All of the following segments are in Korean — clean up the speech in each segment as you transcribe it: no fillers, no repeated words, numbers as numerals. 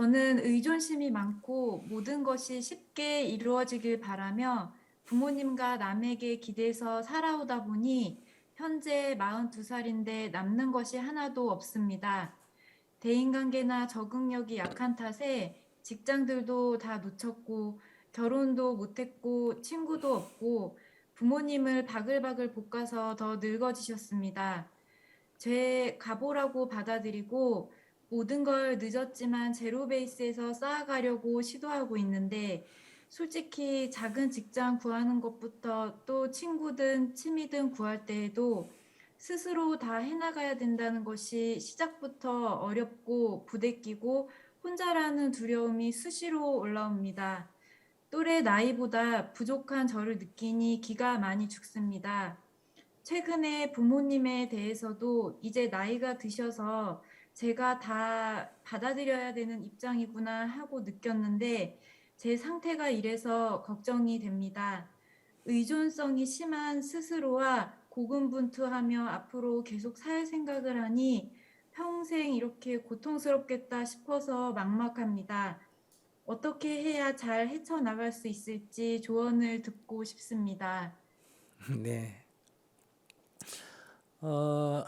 저는 의존심이 많고 모든 것이 쉽게 이루어지길 바라며 부모님과 남에게 기대서 살아오다 보니 현재 42살인데 남는 것이 하나도 없습니다. 대인관계나 적응력이 약한 탓에 직장들도 다 놓쳤고 결혼도 못했고 친구도 없고 부모님을 바글바글 볶아서 더 늙어지셨습니다. 제 가보라고 받아들이고 모든 걸 늦었지만 제로 베이스에서 쌓아가려고 시도하고 있는데 솔직히 작은 직장 구하는 것부터 또 친구든 취미든 구할 때에도 스스로 다 해나가야 된다는 것이 시작부터 어렵고 부대끼고 혼자라는 두려움이 수시로 올라옵니다. 또래 나이보다 부족한 저를 느끼니 기가 많이 죽습니다. 최근에 부모님에 대해서도 이제 나이가 드셔서 제가 다 받아들여야 되는 입장이구나 하고 느꼈는데 제 상태가 이래서 걱정이 됩니다. 의존성이 심한 스스로와 고군분투하며 앞으로 계속 살 생각을 하니 평생 이렇게 고통스럽겠다 싶어서 막막합니다. 어떻게 해야 잘 헤쳐나갈 수 있을지 조언을 듣고 싶습니다. 네. 어,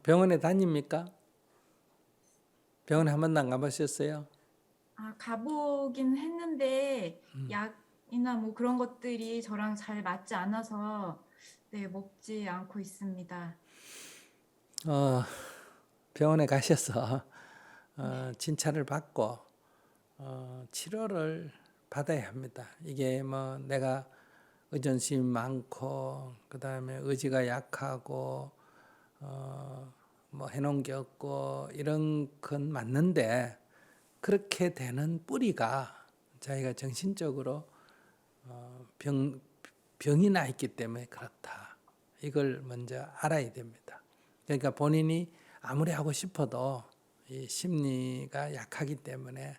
병원에 다닙니까? 병원에 한 번도 안 가보셨어요? 가보긴 했는데 약이나 뭐 그런 것들이 저랑 잘 맞지 않아서 네, 먹지 않고 있습니다. 어, 병원에 가셔서 네. 진찰을 받고 치료를 받아야 합니다. 이게 뭐 내가 의존심이 많고 그 다음에 의지가 약하고 뭐 해놓은 게 없고 이런 건 맞는데 그렇게 되는 뿌리가 자기가 정신적으로 병, 병이 나 있기 때문에 그렇다. 이걸 먼저 알아야 됩니다. 그러니까 본인이 아무리 하고 싶어도 이 심리가 약하기 때문에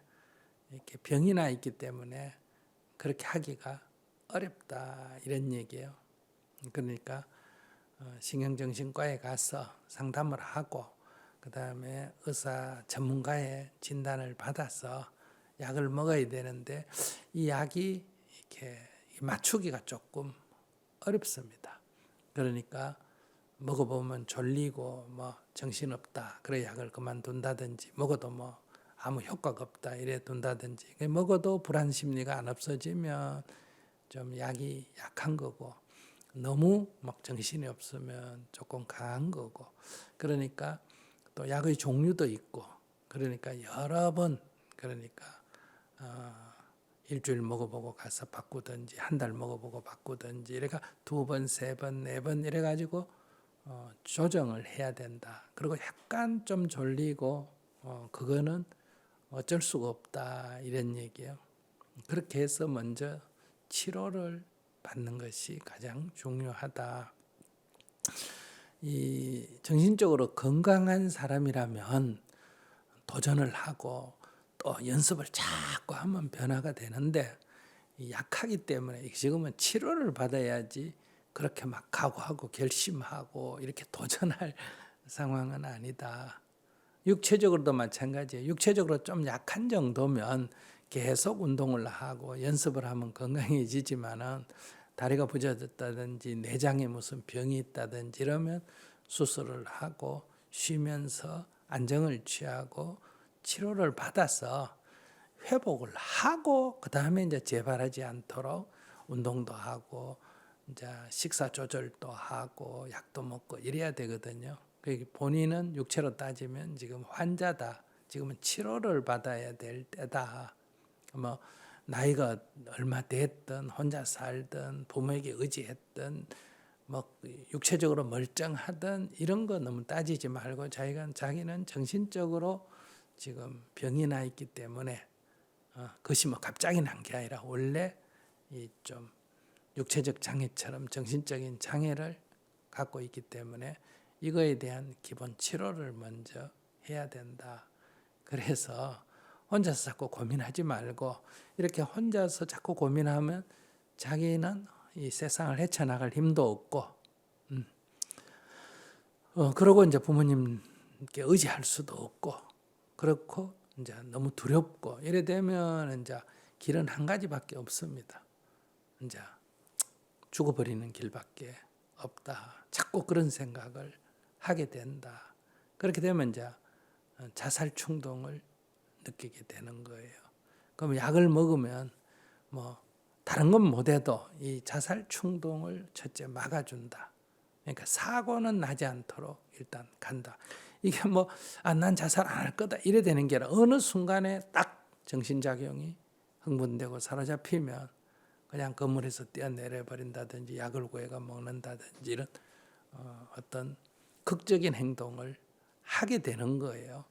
이렇게 병이 나 있기 때문에 그렇게 하기가 어렵다 이런 얘기예요. 그러니까 신경정신과에 가서 상담을 하고 그 다음에 의사 전문가의 진단을 받아서 약을 먹어야 되는데 이 약이 이렇게 맞추기가 조금 어렵습니다. 그러니까 먹어보면 졸리고 뭐 정신없다 그래 약을 그만둔다든지 먹어도 뭐 아무 효과가 없다 이래 둔다든지 먹어도 불안 심리가 안 없어지면 좀 약이 약한 거고 너무 막 정신이 없으면 조금 강한 거고 그러니까 또 약의 종류도 있고 그러니까 여러 번 그러니까 일주일 먹어보고 가서 바꾸든지 한 달 먹어보고 바꾸든지 이래가 두 번, 세 번, 네 번 이래 가지고 조정을 해야 된다. 그리고 약간 좀 졸리고 그거는 어쩔 수가 없다 이런 얘기예요. 그렇게 해서 먼저 치료를 받는 것이 가장 중요하다. 이 정신적으로 건강한 사람이라면 도전을 하고 또 연습을 자꾸 하면 변화가 되는데 약하기 때문에 지금은 치료를 받아야지 그렇게 막 각오하고 결심하고 이렇게 도전할 상황은 아니다. 육체적으로도 마찬가지예요. 육체적으로 좀 약한 정도면 계속 운동을 하고 연습을 하면 건강해지지만은 다리가 부러졌다든지 내장에 무슨 병이 있다든지 이러면 수술을 하고 쉬면서 안정을 취하고 치료를 받아서 회복을 하고 그 다음에 이제 재발하지 않도록 운동도 하고 이제 식사 조절도 하고 약도 먹고 이래야 되거든요. 본인은 육체로 따지면 지금 환자다. 지금은 치료를 받아야 될 때다. 뭐 나이가 얼마 됐든 혼자 살든 부모에게 의지했든 뭐 육체적으로 멀쩡하든 이런 거 너무 따지지 말고 자기는 정신적으로 지금 병이 나 있기 때문에 그것이 뭐 갑자기 난 게 아니라 원래 이 좀 육체적 장애처럼 정신적인 장애를 갖고 있기 때문에 이거에 대한 기본 치료를 먼저 해야 된다. 그래서 혼자서 자꾸 고민하지 말고 이렇게 혼자서 자꾸 고민하면 자기는 이 세상을 헤쳐나갈 힘도 없고 그러고 이제 부모님께 의지할 수도 없고 그렇고 이제 너무 두렵고 이래 되면 이제 길은 한 가지밖에 없습니다. 이제 죽어버리는 길밖에 없다. 자꾸 그런 생각을 하게 된다. 그렇게 되면 이제 자살 충동을 느끼게 되는 거예요. 그럼 약을 먹으면 뭐 다른 건 못해도 이 자살 충동을 첫째 막아준다. 그러니까 사고는 나지 않도록 일단 간다. 이게 뭐 난 자살 안 할 거다 이래 되는 게 아니라 어느 순간에 딱 정신작용이 흥분되고 사로잡히면 그냥 건물에서 뛰어내려 버린다든지 약을 구해가 먹는다든지 이런 어떤 극적인 행동을 하게 되는 거예요.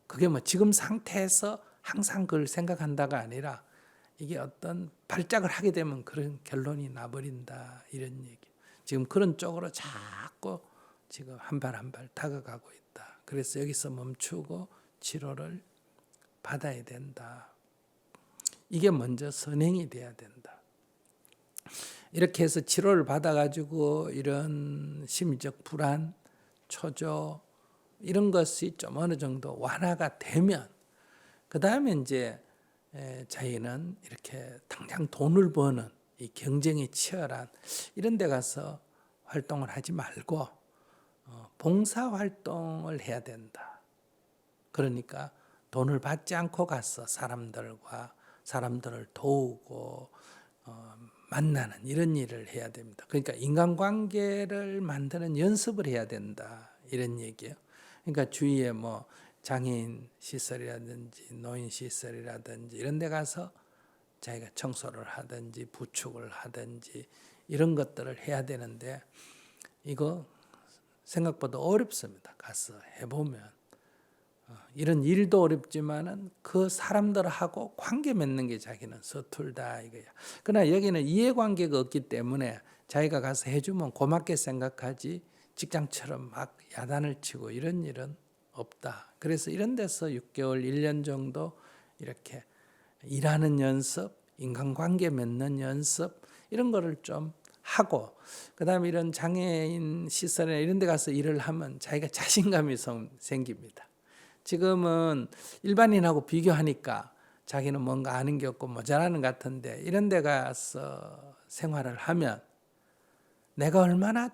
그게 뭐 지금 상태에서 항상 그걸 생각한다가 아니라 이게 어떤 발작을 하게 되면 그런 결론이 나버린다 이런 얘기. 지금 그런 쪽으로 자꾸 지금 한 발 한 발 다가가고 있다. 그래서 여기서 멈추고 치료를 받아야 된다. 이게 먼저 선행이 돼야 된다. 이렇게 해서 치료를 받아가지고 이런 심리적 불안, 초조 이런 것이 좀 어느 정도 완화가 되면 그 다음에 이제 자기는 이렇게 당장 돈을 버는 이 경쟁이 치열한 이런 데 가서 활동을 하지 말고 봉사 활동을 해야 된다. 그러니까 돈을 받지 않고 가서 사람들을 도우고 만나는 이런 일을 해야 됩니다. 그러니까 인간관계를 만드는 연습을 해야 된다. 이런 얘기예요. 그러니까 주위에 뭐 장애인 시설이라든지 노인 시설이라든지 이런 데 가서 자기가 청소를 하든지 부축을 하든지 이런 것들을 해야 되는데 이거 생각보다 어렵습니다. 가서 해보면 이런 일도 어렵지만은 그 사람들하고 관계 맺는 게 자기는 서툴다 이거야. 그러나 여기는 이해관계가 없기 때문에 자기가 가서 해주면 고맙게 생각하지 직장처럼 막 야단을 치고 이런 일은 없다. 그래서 이런 데서 6개월, 1년 정도 이렇게 일하는 연습, 인간관계 맺는 연습 이런 거를 좀 하고 그다음에 이런 장애인 시설이나 이런 데 가서 일을 하면 자기가 자신감이 생깁니다. 지금은 일반인하고 비교하니까 자기는 뭔가 아는 게 없고 모자라는 것 같은데 이런 데 가서 생활을 하면 내가 얼마나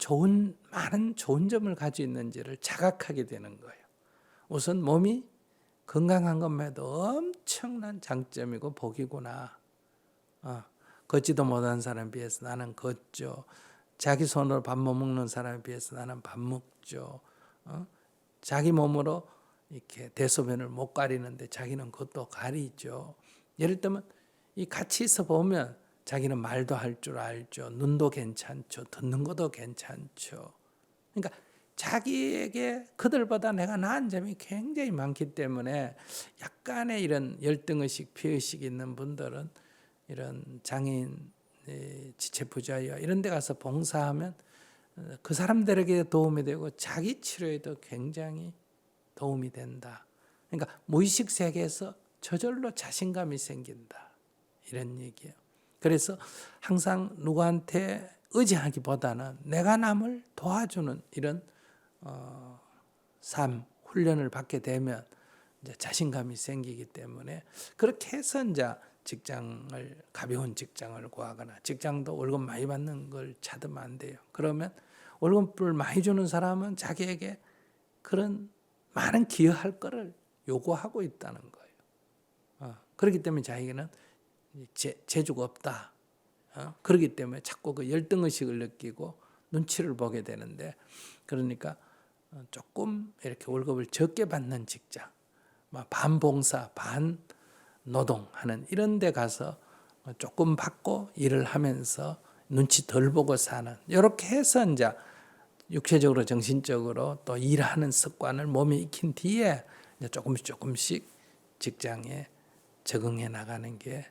많은 좋은 점을 가지고 있는지를 자각하게 되는 거예요. 우선 몸이 건강한 것만 해도 엄청난 장점이고 복이구나. 걷지도 못한 사람에 비해서 나는 걷죠. 자기 손으로 밥 못 먹는 사람에 비해서 나는 밥 먹죠. 자기 몸으로 이렇게 대소변을 못 가리는데 자기는 그것도 가리죠. 예를 들면 이 같이 있어 보면 자기는 말도 할 줄 알죠. 눈도 괜찮죠. 듣는 것도 괜찮죠. 그러니까 자기에게 그들보다 내가 나은 점이 굉장히 많기 때문에 약간의 이런 열등의식, 피의식 있는 분들은 이런 장애인 지체부자와 이런 데 가서 봉사하면 그 사람들에게 도움이 되고 자기 치료에도 굉장히 도움이 된다. 그러니까 무의식 세계에서 저절로 자신감이 생긴다. 이런 얘기예요. 그래서 항상 누구한테 의지하기보다는 내가 남을 도와주는 이런 삶, 훈련을 받게 되면 이제 자신감이 생기기 때문에 그렇게 해서 이제 가벼운 직장을 구하거나 직장도 월급 많이 받는 걸 찾으면 안 돼요. 그러면 월급을 많이 주는 사람은 자기에게 그런 많은 기여할 거를 요구하고 있다는 거예요. 그렇기 때문에 자기는 재주가 없다. 그렇기 때문에 자꾸 그 열등의식을 느끼고 눈치를 보게 되는데 그러니까 조금 이렇게 월급을 적게 받는 직장, 반봉사, 반노동하는 이런 데 가서 조금 받고 일을 하면서 눈치 덜 보고 사는 이렇게 해서 이제 육체적으로 정신적으로 또 일하는 습관을 몸에 익힌 뒤에 이제 조금씩 직장에 적응해 나가는 게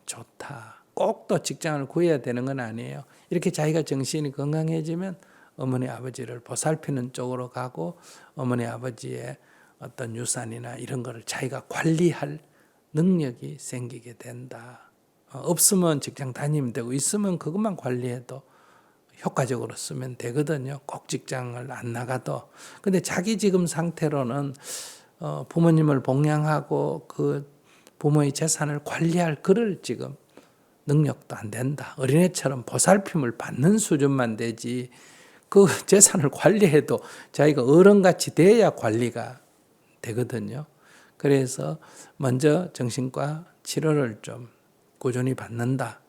좋다. 꼭 또 직장을 구해야 되는 건 아니에요. 이렇게 자기가 정신이 건강해지면 어머니 아버지를 보살피는 쪽으로 가고 어머니 아버지의 어떤 유산이나 이런 거를 자기가 관리할 능력이 생기게 된다. 없으면 직장 다니면 되고 있으면 그것만 관리해도 효과적으로 쓰면 되거든요. 꼭 직장을 안 나가도. 근데 자기 지금 상태로는 부모님을 봉양하고 그 부모의 재산을 관리할 그럴 지금 능력도 안 된다. 어린애처럼 보살핌을 받는 수준만 되지 그 재산을 관리해도 자기가 어른같이 돼야 관리가 되거든요. 그래서 먼저 정신과 치료를 좀 꾸준히 받는다.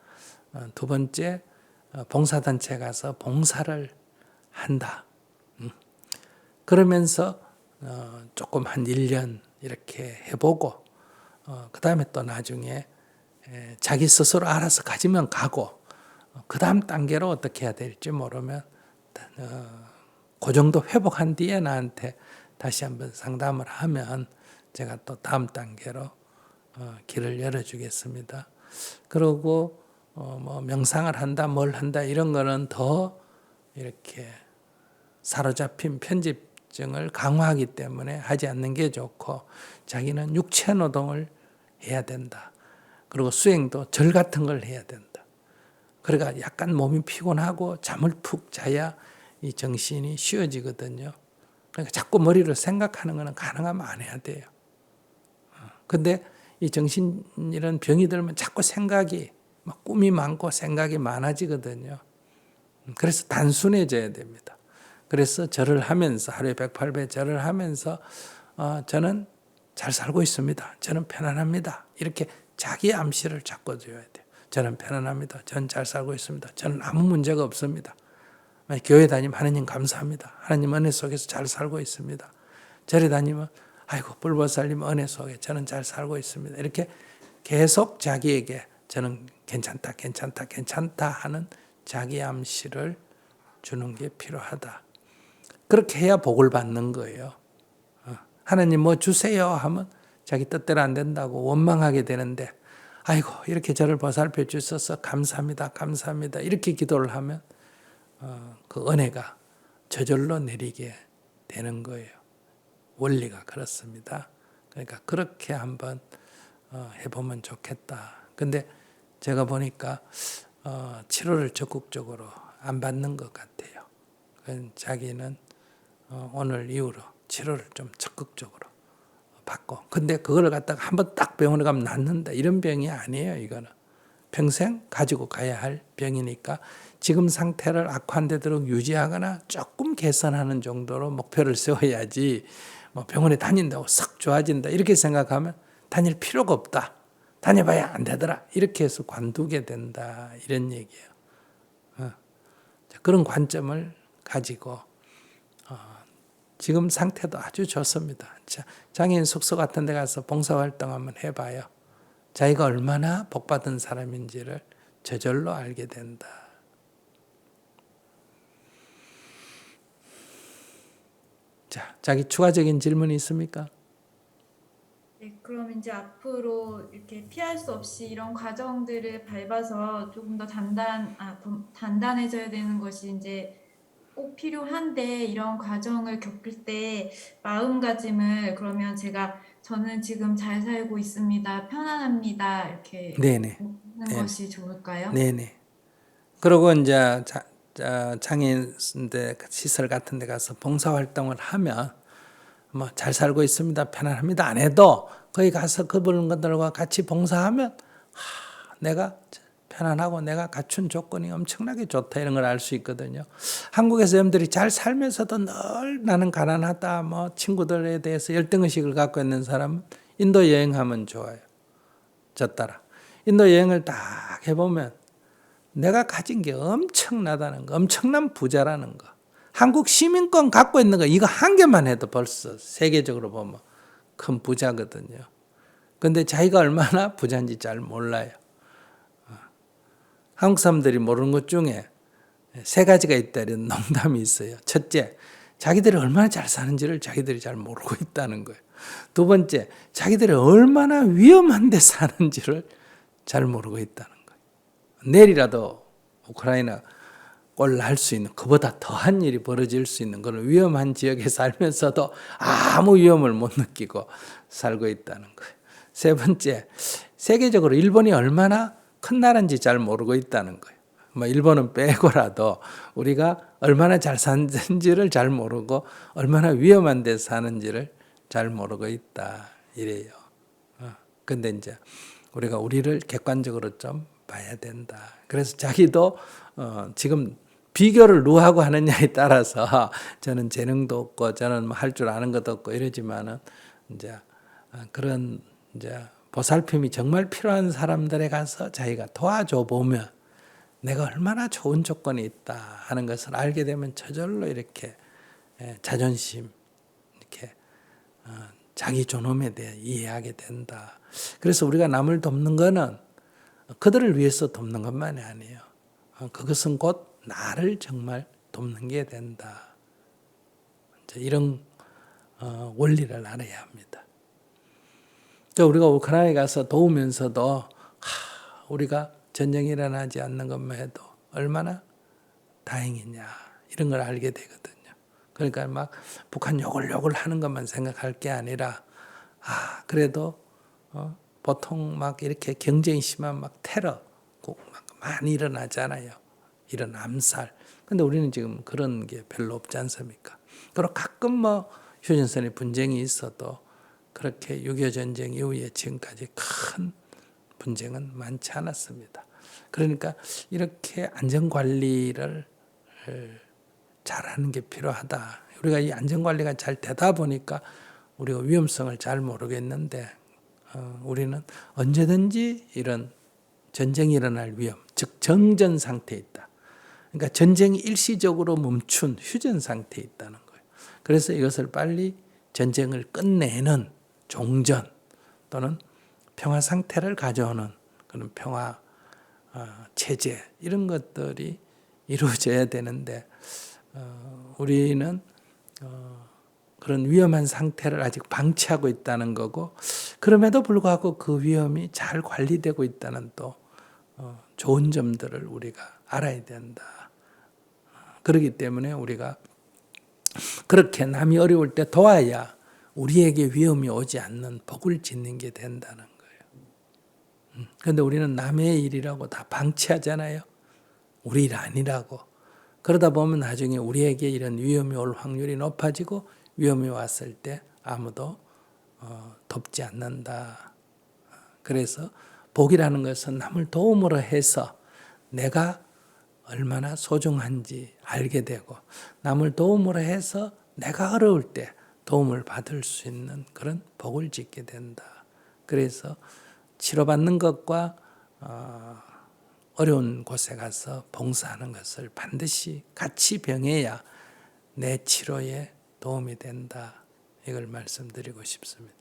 두 번째, 봉사단체 가서 봉사를 한다. 그러면서 조금 한 1년 이렇게 해보고 그 다음에 또 나중에 자기 스스로 알아서 가지면 가고 그 다음 단계로 어떻게 해야 될지 모르면 그 정도 회복한 뒤에 나한테 다시 한번 상담을 하면 제가 또 다음 단계로 길을 열어주겠습니다. 그리고 뭐 명상을 한다 뭘 한다 이런 거는 더 이렇게 사로잡힌 편집증을 강화하기 때문에 하지 않는 게 좋고 자기는 육체 노동을 해야 된다. 그리고 수행도 절 같은 걸 해야 된다. 그러니까 약간 몸이 피곤하고 잠을 푹 자야 이 정신이 쉬어지거든요. 그러니까 자꾸 머리를 생각하는 거는 가능하면 안 해야 돼요. 근데 이 정신 이런 병이 들면 자꾸 생각이 막 꿈이 많고 생각이 많아지거든요. 그래서 단순해져야 됩니다. 그래서 절을 하면서 하루에 108배 절을 하면서 저는 잘 살고 있습니다. 저는 편안합니다. 이렇게 자기 암시를 자꾸 줘야 돼요. 저는 편안합니다. 저는 잘 살고 있습니다. 저는 아무 문제가 없습니다. 교회 다니면 하나님 감사합니다. 하나님 은혜 속에서 잘 살고 있습니다. 절에 다니면 아이고 불보살님 은혜 속에 저는 잘 살고 있습니다. 이렇게 계속 자기에게 저는 괜찮다 괜찮다 괜찮다 하는 자기 암시를 주는 게 필요하다. 그렇게 해야 복을 받는 거예요. 하나님 뭐 주세요 하면 자기 뜻대로 안 된다고 원망하게 되는데 아이고 이렇게 저를 보살펴 주셔서 감사합니다 감사합니다 이렇게 기도를 하면 그 은혜가 저절로 내리게 되는 거예요. 원리가 그렇습니다. 그러니까 그렇게 한번 해보면 좋겠다. 근데 제가 보니까 치료를 적극적으로 안 받는 것 같아요. 자기는 오늘 이후로 치료를 좀 적극적으로 받고 근데 그걸 갖다가 한번 딱 병원에 가면 낫는다 이런 병이 아니에요. 이거는 평생 가지고 가야 할 병이니까 지금 상태를 악화한 되도록 유지하거나 조금 개선하는 정도로 목표를 세워야지 뭐 병원에 다닌다고 싹 좋아진다 이렇게 생각하면 다닐 필요가 없다. 다녀봐야 안 되더라. 이렇게 해서 관두게 된다. 이런 얘기예요. 그런 관점을 가지고 지금 상태도 아주 좋습니다. 장애인 숙소 같은 데 가서 봉사활동 한번 해봐요. 자기가 얼마나 복받은 사람인지를 저절로 알게 된다. 자, 자기 추가적인 질문이 있습니까? 네, 그럼 이제 앞으로 이렇게 피할 수 없이 이런 과정들을 밟아서 조금 더 단단해져야 되는 것이 이제 꼭 필요한데 이런 과정을 겪을 때 마음가짐을 그러면 저는 지금 잘 살고 있습니다. 편안합니다. 이렇게 네네. 먹는 것이 좋을까요? 네네. 그리고 이제 장애인들 시설 같은 데 가서 봉사활동을 하면 뭐 잘 살고 있습니다. 편안합니다. 안 해도 거기 가서 그분들과 같이 봉사하면 내가 편안하고 내가 갖춘 조건이 엄청나게 좋다 이런 걸 알 수 있거든요. 한국에서 여러분들이 잘 살면서도 늘 나는 가난하다 뭐 친구들에 대해서 열등의식을 갖고 있는 사람은 인도 여행하면 좋아요. 저 따라. 인도 여행을 딱 해보면 내가 가진 게 엄청나다는 거, 엄청난 부자라는 거. 한국 시민권 갖고 있는 거 이거 한 개만 해도 벌써 세계적으로 보면 큰 부자거든요. 근데 자기가 얼마나 부자인지 잘 몰라요. 한국 사람들이 모르는 것 중에 3가지가 있다 이런 농담이 있어요. 첫째, 자기들이 얼마나 잘 사는지를 자기들이 잘 모르고 있다는 거예요. 두 번째, 자기들이 얼마나 위험한 데 사는지를 잘 모르고 있다는 거예요. 내일이라도 우크라이나 꼴 날 수 있는 그보다 더한 일이 벌어질 수 있는 그런 위험한 지역에 살면서도 아무 위험을 못 느끼고 살고 있다는 거예요. 세 번째, 세계적으로 일본이 얼마나 큰 나라인지 잘 모르고 있다는 거예요. 뭐 일본은 빼고라도 우리가 얼마나 잘 사는지를 잘 모르고 얼마나 위험한 데 사는지를 잘 모르고 있다 이래요. 근데 이제 우리가 우리를 객관적으로 좀 봐야 된다. 그래서 자기도 지금 비교를 누구하고 하느냐에 따라서 저는 재능도 없고 저는 뭐 할 줄 아는 것도 없고 이러지만은 이제 그런 이제 보살핌이 정말 필요한 사람들에 가서 자기가 도와줘 보면 내가 얼마나 좋은 조건이 있다 하는 것을 알게 되면 저절로 이렇게 자존심 이렇게 자기 존엄에 대해 이해하게 된다. 그래서 우리가 남을 돕는 것은 그들을 위해서 돕는 것만이 아니에요. 그것은 곧 나를 정말 돕는 게 된다. 이런 원리를 알아야 합니다. 우리가 우크라이나에 가서 도우면서도 우리가 전쟁이 일어나지 않는 것만 해도 얼마나 다행이냐 이런 걸 알게 되거든요. 그러니까 막 북한 욕을 하는 것만 생각할 게 아니라 그래도 보통 막 이렇게 경쟁이 심한 막 테러 막 많이 일어나잖아요. 이런 암살. 근데 우리는 지금 그런 게 별로 없지 않습니까? 그리고 가끔 뭐 휴전선에 분쟁이 있어도 그렇게 6.25 전쟁 이후에 지금까지 큰 분쟁은 많지 않았습니다. 그러니까 이렇게 안전관리를 잘하는 게 필요하다. 우리가 이 안전관리가 잘 되다 보니까 우리가 위험성을 잘 모르겠는데 우리는 언제든지 이런 전쟁이 일어날 위험, 즉 정전 상태에 있다. 그러니까 전쟁이 일시적으로 멈춘 휴전 상태에 있다는 거예요. 그래서 이것을 빨리 전쟁을 끝내는 종전 또는 평화 상태를 가져오는 그런 평화 체제 이런 것들이 이루어져야 되는데 우리는 그런 위험한 상태를 아직 방치하고 있다는 거고 그럼에도 불구하고 그 위험이 잘 관리되고 있다는 또 좋은 점들을 우리가 알아야 된다. 그렇기 때문에 우리가 그렇게 남이 어려울 때 도와야 우리에게 위험이 오지 않는 복을 짓는 게 된다는 거예요. 그런데 우리는 남의 일이라고 다 방치하잖아요. 우리 일 아니라고. 그러다 보면 나중에 우리에게 이런 위험이 올 확률이 높아지고 위험이 왔을 때 아무도 돕지 않는다. 그래서 복이라는 것은 남을 도움으로 해서 내가 얼마나 소중한지 알게 되고 남을 도움으로 해서 내가 어려울 때 도움을 받을 수 있는 그런 복을 짓게 된다. 그래서 치료받는 것과 어려운 곳에 가서 봉사하는 것을 반드시 같이 병해야 내 치료에 도움이 된다. 이걸 말씀드리고 싶습니다.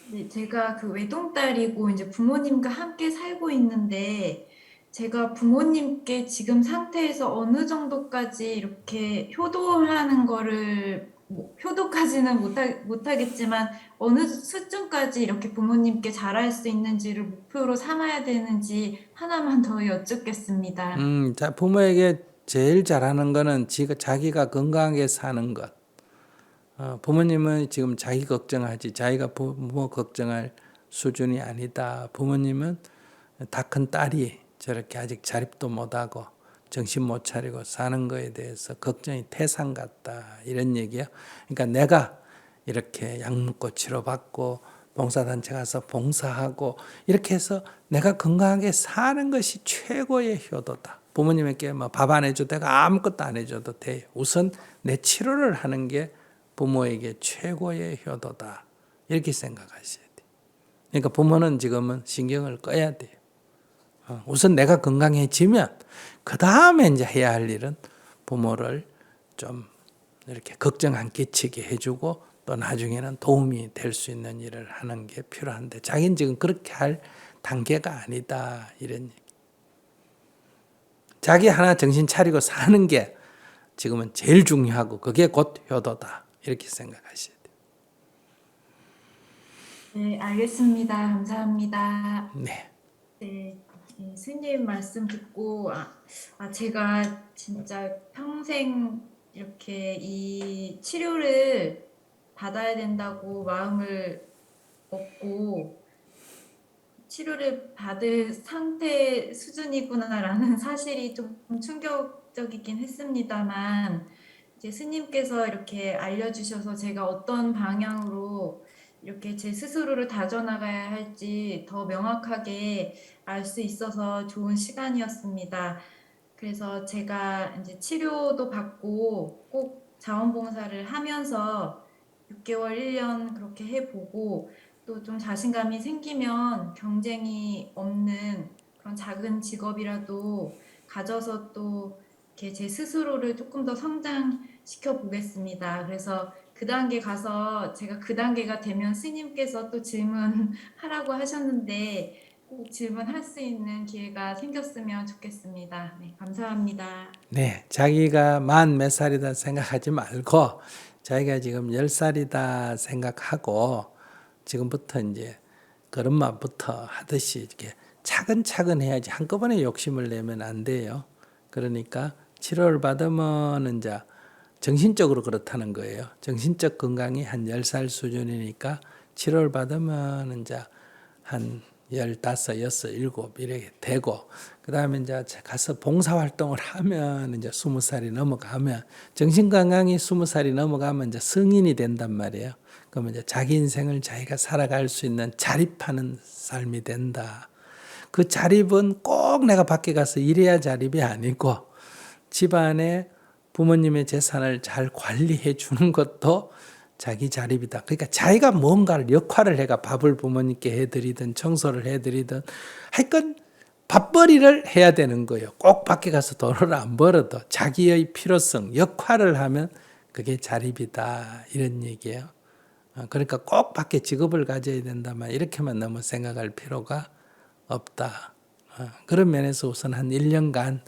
네, 제가 그 외동딸이고 이제 부모님과 함께 살고 있는데 제가 부모님께 지금 상태에서 어느 정도까지 이렇게 효도하는 거를 뭐 효도까지는 못하겠지만 어느 수준까지 이렇게 부모님께 잘할 수 있는지를 목표로 삼아야 되는지 하나만 더 여쭙겠습니다. 자, 부모에게 제일 잘하는 거는 자기가 건강하게 사는 것. 부모님은 지금 자기 걱정하지 자기가 부모 걱정할 수준이 아니다. 부모님은 다 큰 딸이 저렇게 아직 자립도 못하고 정신 못 차리고 사는 거에 대해서 걱정이 태산 같다. 이런 얘기예요. 그러니까 내가 이렇게 약 먹고 치료받고 봉사단체 가서 봉사하고 이렇게 해서 내가 건강하게 사는 것이 최고의 효도다. 부모님에게 뭐 밥 안 해줘도 되고 아무것도 안 해줘도 돼요. 우선 내 치료를 하는 게 부모에게 최고의 효도다. 이렇게 생각하셔야 돼요. 그러니까 부모는 지금은 신경을 꺼야 돼요. 우선 내가 건강해지면 그 다음에 이제 해야 할 일은 부모를 좀 이렇게 걱정 안 끼치게 해주고 또 나중에는 도움이 될 수 있는 일을 하는 게 필요한데 자기는 지금 그렇게 할 단계가 아니다. 이런 얘기. 자기 하나 정신 차리고 사는 게 지금은 제일 중요하고 그게 곧 효도다. 이렇게 생각하셔야 돼요. 네, 알겠습니다. 감사합니다. 네. 네, 스님 말씀 듣고 제가 진짜 평생 이렇게 이 치료를 받아야 된다고 마음을 먹고 치료를 받을 상태 수준이구나라는 사실이 좀 충격적이긴 했습니다만 이제 스님께서 이렇게 알려주셔서 제가 어떤 방향으로 이렇게 제 스스로를 다져나가야 할지 더 명확하게 알 수 있어서 좋은 시간이었습니다. 그래서 제가 이제 치료도 받고 꼭 자원봉사를 하면서 6개월, 1년 그렇게 해보고 또 좀 자신감이 생기면 경쟁이 없는 그런 작은 직업이라도 가져서 또 이렇게 제 스스로를 조금 더 성장시켜 보겠습니다. 그래서 그 단계 가서 제가 그 단계가 되면 스님께서 또 질문하라고 하셨는데 꼭 질문할 수 있는 기회가 생겼으면 좋겠습니다. 네, 감사합니다. 네, 자기가 만 몇 살이다 생각하지 말고 자기가 지금 10살이다 생각하고 지금부터 이제 걸음마부터 하듯이 이렇게 차근차근 해야지 한꺼번에 욕심을 내면 안 돼요. 그러니까 치료를 받으면 이제 정신적으로 그렇다는 거예요. 정신적 건강이 한 10살 수준이니까 치료를 받으면 이제 한 15, 6, 7 이렇게 되고 그다음에 이제 가서 봉사 활동을 하면 이제 20살이 넘어가면 정신 건강이 20살이 넘어가면 이제 성인이 된단 말이에요. 그러면 이제 자기 인생을 자기가 살아갈 수 있는 자립하는 삶이 된다. 그 자립은 꼭 내가 밖에 가서 일해야 자립이 아니고 집안에 부모님의 재산을 잘 관리해 주는 것도 자기 자립이다. 그러니까 자기가 뭔가를 역할을 해가 밥을 부모님께 해드리든 청소를 해드리든 하여간 밥벌이를 해야 되는 거예요. 꼭 밖에 가서 돈을 안 벌어도 자기의 필요성, 역할을 하면 그게 자립이다. 이런 얘기예요. 그러니까 꼭 밖에 직업을 가져야 된다만 이렇게만 너무 생각할 필요가 없다. 그런 면에서 우선 한 1년간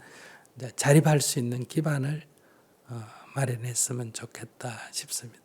자립할 수 있는 기반을 마련했으면 좋겠다 싶습니다.